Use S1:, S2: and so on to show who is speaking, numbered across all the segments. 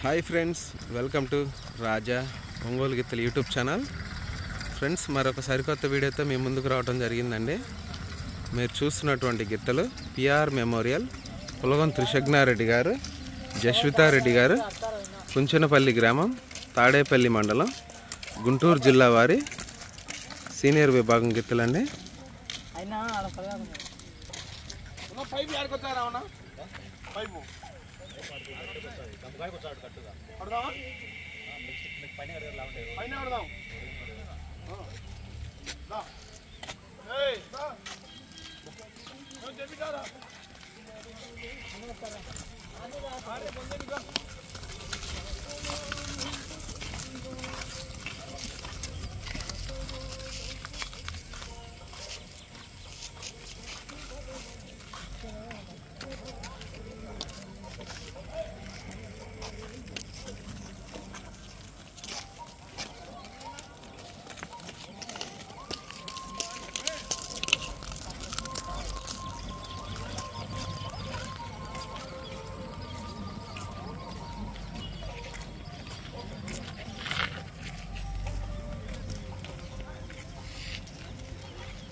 S1: Hi friends, welcome to రాజా ఒంగోలు గిత్తలు YouTube channel. Friends, మరొక సరికొత్త వీడియోతో మీ ముందుకు రావడం జరిగిందండి. మీరు చూస్తున్నటువంటి గిత్తలు పిఆర్ మెమోరియల్ పులగం త్రిశగ్నారెడ్డి గారు, జస్వితారెడ్డి గారు, కుంచనపల్లి గ్రామం, తాడేపల్లి మండలం, గుంటూరు జిల్లా వారి సీనియర్ విభాగం గిత్తలండి.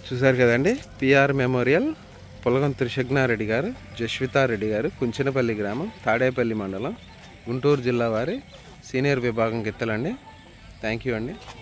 S1: చూశారు కదండి, పిఆర్ మెమోరియల్ పులగం త్రిశగ్నారెడ్డి గారు, జస్వితారెడ్డి గారు, కుంచనపల్లి గ్రామం, తాడేపల్లి మండలం, గుంటూరు జిల్లా వారి సీనియర్ విభాగం గిత్తలండి. థ్యాంక్ యూ అండి.